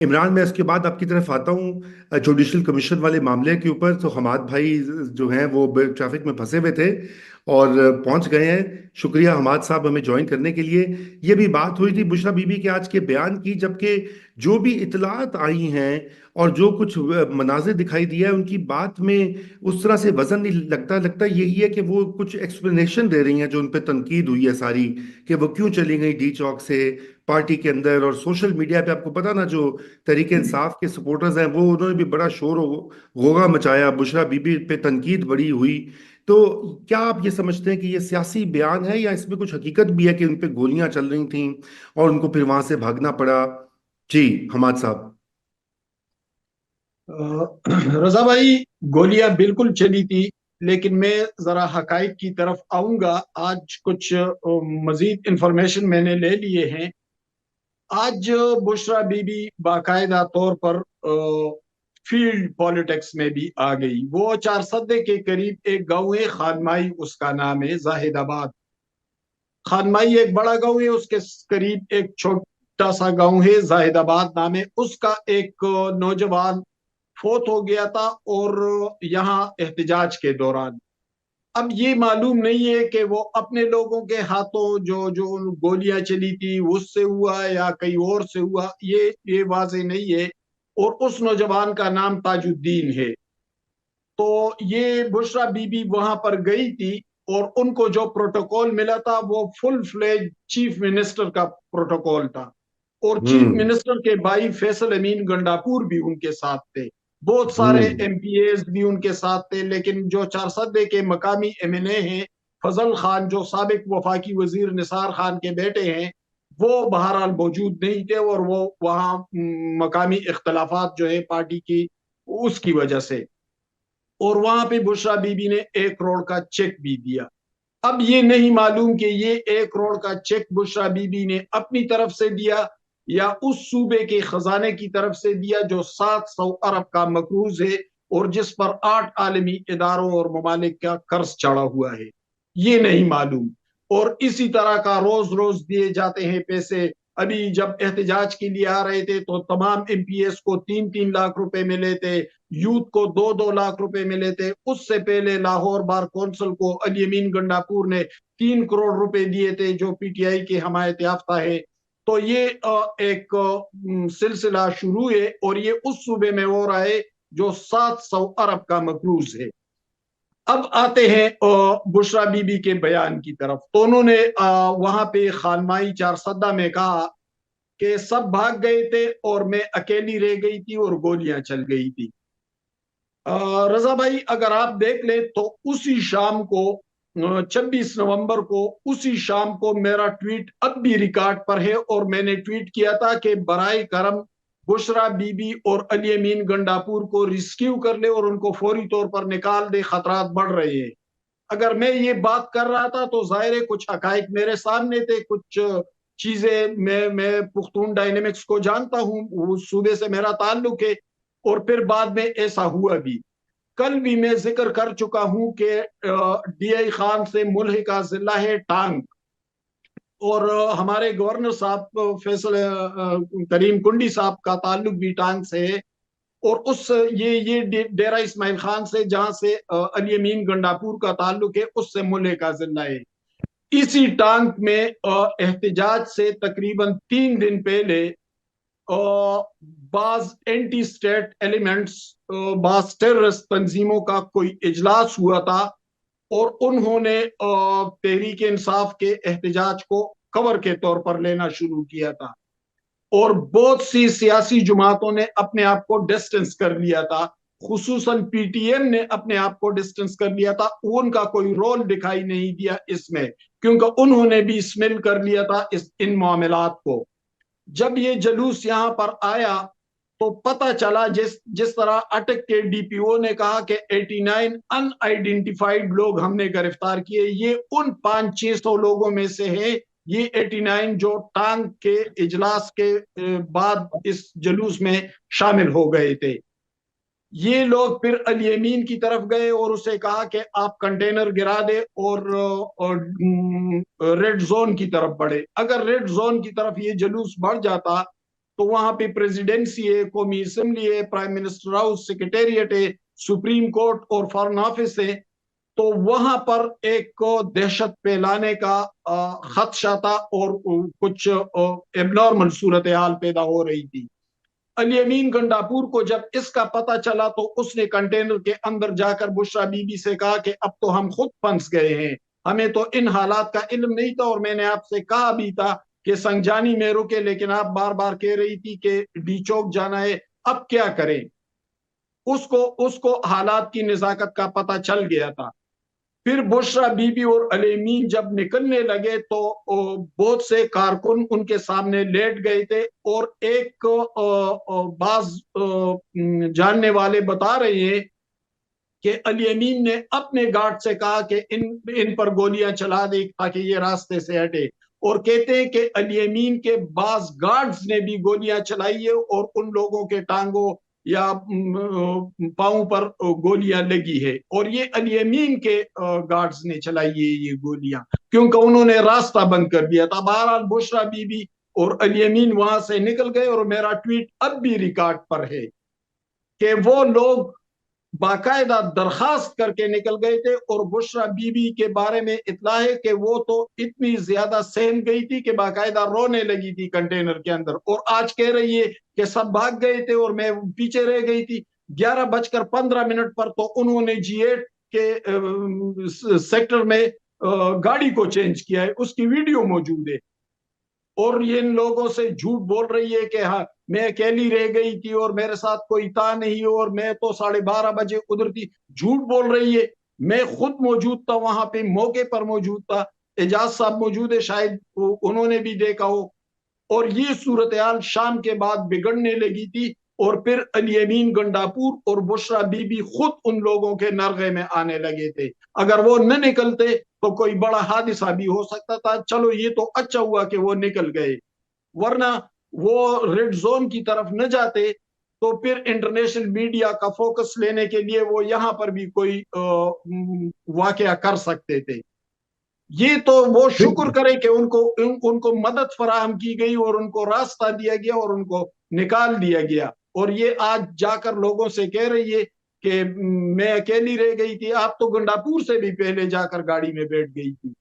इमरान, मैं इसके बाद आपकी तरफ आता हूँ जुडिशल कमीशन वाले मामले के ऊपर। तो हमाद भाई जो हैं वो ट्रैफिक में फंसे हुए थे और पहुंच गए हैं। शुक्रिया हमाद साहब हमें ज्वाइन करने के लिए। ये भी बात हुई थी बुशरा बीबी के आज के बयान की, जबकि जो भी इतलात आई हैं और जो कुछ मनाजिर दिखाई दिया है उनकी बात में उस तरह से वजन नहीं लगता। लगता यही है कि वो कुछ एक्सप्लेनेशन दे रही हैं जो उन पर तनकीद हुई है सारी, कि वो क्यों चली गई डी चौक से पार्टी के अंदर। और सोशल मीडिया पे आपको पता ना, जो तहरीक इंसाफ के सपोर्टर्स हैं वो उन्होंने भी बड़ा शोर गोगा मचाया, बुशरा बीबी पे तनकीद बड़ी हुई। तो क्या आप ये समझते हैं कि ये सियासी बयान है या इसमें कुछ हकीकत भी है कि उन पे गोलियां चल रही थीं और उनको फिर वहां से भागना पड़ा? जी, हमाद साहब। रजा भाई, गोलियां बिल्कुल चली थी, लेकिन मैं जरा हकाइक की तरफ आऊंगा। आज कुछ मजीद इंफॉर्मेशन मैंने ले लिए हैं। आज बुशरा बीबी बाकायदा तौर पर फील्ड पॉलिटिक्स में भी आ गई। वो चार सदे के करीब एक गांव है, खानमाई उसका नाम है, जाहिदाबाद। खानमाई एक बड़ा गांव है, उसके करीब एक छोटा सा गांव है, जाहिदाबाद नाम है उसका। एक नौजवान फोत हो गया था, और यहाँ एहतजाज के दौरान, अब ये मालूम नहीं है कि वो अपने लोगों के हाथों जो जो गोलियां चली थी उससे हुआ या कहीं और से हुआ, ये वाजे नहीं है। और उस नौजवान का नाम ताजुद्दीन है। तो ये बुशरा बीबी वहां पर गई थी, और उनको जो प्रोटोकॉल मिला था वो फुल फ्लेज चीफ मिनिस्टर का प्रोटोकॉल था। और चीफ हम्म। मिनिस्टर के भाई फैसल अमीन गंडापुर भी उनके साथ थे। बहुत सारे हम्म। एमपीएस भी उनके साथ थे, लेकिन जो चारसदे के मकामी एमएनए हैं, फजल खान जो साबिक वफाकी वजीर निसार खान के बेटे हैं, वो बहरहाल मौजूद नहीं थे। और वो वहाँ मकामी इख्तलाफात जो है पार्टी की, उसकी वजह से। और वहां पे बुशरा बीबी ने 1 करोड़ का चेक भी दिया। अब ये नहीं मालूम कि ये 1 करोड़ का चेक बुशरा बीबी ने अपनी तरफ से दिया या उस सूबे के खजाने की तरफ से दिया जो 700 अरब का मकरूज है, और जिस पर 8 आलमी इदारों और ममालिक का कर्ज चढ़ा हुआ है, ये नहीं मालूम। और इसी तरह का रोज रोज दिए जाते हैं पैसे। अभी जब एहतजाज के लिए आ रहे थे तो तमाम एमपीएस को 3-3 लाख रुपए मिले थे, यूथ को 2-2 लाख रुपए मिले थे। उससे पहले लाहौर बार कौंसिल को अली अमीन गंडापुर ने 3 करोड़ रुपए दिए थे, जो पीटीआई के हमायत याफ्ता है। तो ये एक सिलसिला शुरू है, और ये उस सूबे में हो रहा है जो 700 अरब का मकरूज है। अब आते हैं बुशरा बीबी के बयान की तरफ। तो उन्होंने वहां पे खानमाई चार सद्दा में कहा कि सब भाग गए थे और मैं अकेली रह गई थी और गोलियां चल गई थी। रजा भाई, अगर आप देख ले तो उसी शाम को, 26 नवंबर को, उसी शाम को मेरा ट्वीट अब भी रिकॉर्ड पर है, और मैंने ट्वीट किया था कि बराए करम बुशरा बीबी और अली अमीन गंडापुर को रिस्क्यू कर ले और उनको फौरी तौर पर निकाल दे, खतरात बढ़ रहे हैं। अगर मैं ये बात कर रहा था तो जाहिर है कुछ हकाइक मेरे सामने थे, कुछ चीजें मैं पुख्तून डायनेमिक्स को जानता हूँ, उस सूबे से मेरा ताल्लुक है। और फिर बाद में ऐसा हुआ भी। कल भी मैं जिक्र कर चुका हूं कि डीआई खान से मुल्हिका जिला है टांग, और हमारे गवर्नर साहब फैसल करीम कुंडी साहब का ताल्लुक भी टांग से है। और उस ये डेरा इस्माइल खान से, जहां से अली अमीन गंडापुर का ताल्लुक है, उससे मुल्हिका जिला है। इसी टांग में एहतजाज से तकरीबन 3 दिन पहले बाज एंटी स्टेट एलिमेंट्स, बाज टेररिस्ट तंजीमों का कोई इजलास हुआ था, और उन्होंने तहरीक इंसाफ के एहतजाज को कवर के तौर पर लेना शुरू किया था। और बहुत सी सियासी जमातों ने अपने आप को डिस्टेंस कर लिया था, खुसूसन पीटीएम ने अपने आप को डिस्टेंस कर लिया था। उनका कोई रोल दिखाई नहीं दिया इसमें, क्योंकि उन्होंने भी स्मेल कर लिया था इन मामलात को। जब ये जुलूस यहाँ पर आया तो पता चला, जिस जिस तरह अटक के डीपीओ ने कहा कि 89 अनआइडेंटिफाइड लोग हमने गिरफ्तार किए, ये उन 500-600 लोगों में से है। ये 89 जो टांग के इजलास के बाद इस जुलूस में शामिल हो गए थे। ये लोग फिर अली अमीन की तरफ गए और उसे कहा कि आप कंटेनर गिरा दे और रेड जोन की तरफ बढ़े। अगर रेड जोन की तरफ ये जुलूस बढ़ जाता تو وہاں پہ پریزیڈنسی ہے، قومی اسمبلی ہے، پرائم منسٹر ہاؤس، سیکریٹریٹ ہے، سپریم کورٹ اور فارن آفس ہے. تو وہاں پر ایک دہشت پھیلانے کا خدشہ تھا اور کچھ ایب نارمل صورتحال پیدا ہو رہی تھی. علی امین گنڈاپور کو جب اس کا پتہ چلا تو اس نے کنٹینر کے اندر جا کر بشرا بی بی سے کہا کہ اب تو ہم خود پھنس گئے ہیں، ہمیں تو ان حالات کا علم نہیں تھا، اور میں نے آپ سے کہا بھی تھا کہ سنجانی میں رکے، لیکن آپ بار بار کہہ رہی تھی کہ ڈی چوک جانا ہے، اب کیا کریں. اس کو حالات کی نزاکت کا پتہ چل گیا تھا. پھر بشرا بی بی اور علی امین جب نکلنے لگے تو بہت سے کارکن ان کے سامنے لیٹ گئے تھے، اور ایک بعض جاننے والے بتا رہے ہیں کہ علی امین نے اپنے گارڈ سے کہا کہ ان پر گولیاں چلا دے تاکہ یہ راستے سے ہٹے، اور کہتے ہیں کہ علی امین کے بعض گارڈز نے بھی گولیاں چلائی ہے اور ان لوگوں کے ٹانگوں یا پاؤں پر گولیاں لگی ہے، اور یہ علی امین کے گارڈز نے چلائی ہے یہ گولیاں، کیونکہ انہوں نے راستہ بند کر دیا تھا. بہرحال بشرا بی بی اور علی امین وہاں سے نکل گئے، اور میرا ٹویٹ اب بھی ریکارڈ پر ہے کہ وہ لوگ باقاعدہ درخواست کر کے نکل گئے تھے، اور بشرا بی بی کے بارے میں اطلاع ہے کہ وہ تو اتنی زیادہ سہم گئی تھی کہ باقاعدہ رونے لگی تھی کنٹینر کے اندر، اور آج کہہ رہی ہے کہ سب بھاگ گئے تھے اور میں پیچھے رہ گئی تھی. 11:15 پر تو انہوں نے G8 کے سیکٹر میں گاڑی کو چینج کیا ہے، اس کی ویڈیو موجود ہے. اور یہ ان لوگوں سے جھوٹ بول رہی ہے کہ ہاں میں اکیلی رہ گئی تھی اور میرے ساتھ کوئی تھا نہیں اور میں تو 12:30 ادھر تھی. جھوٹ بول رہی ہے. میں خود موجود تھا وہاں پہ، موقع پر موجود تھا. اعجاز صاحب موجود ہے، شاید انہوں نے بھی دیکھا ہو. اور یہ صورتحال شام کے بعد بگڑنے لگی تھی، اور پھر علی امین گنڈاپور اور بشرا بی بی خود ان لوگوں کے نرغے میں آنے لگے تھے. اگر وہ نہ نکلتے تو کوئی بڑا حادثہ بھی ہو سکتا تھا. چلو یہ تو اچھا ہوا کہ وہ نکل گئے، ورنہ وہ ریڈ زون کی طرف نہ جاتے تو پھر انٹرنیشنل میڈیا کا فوکس لینے کے لیے وہ یہاں پر بھی کوئی واقعہ کر سکتے تھے. یہ تو وہ شکر کرے کہ ان کو مدد فراہم کی گئی اور ان کو راستہ دیا گیا اور ان کو نکال دیا گیا. اور یہ آج جا کر لوگوں سے کہہ رہی ہے کہ میں اکیلی رہ گئی تھی. آپ تو گنڈاپور سے بھی پہلے جا کر گاڑی میں بیٹھ گئی تھی.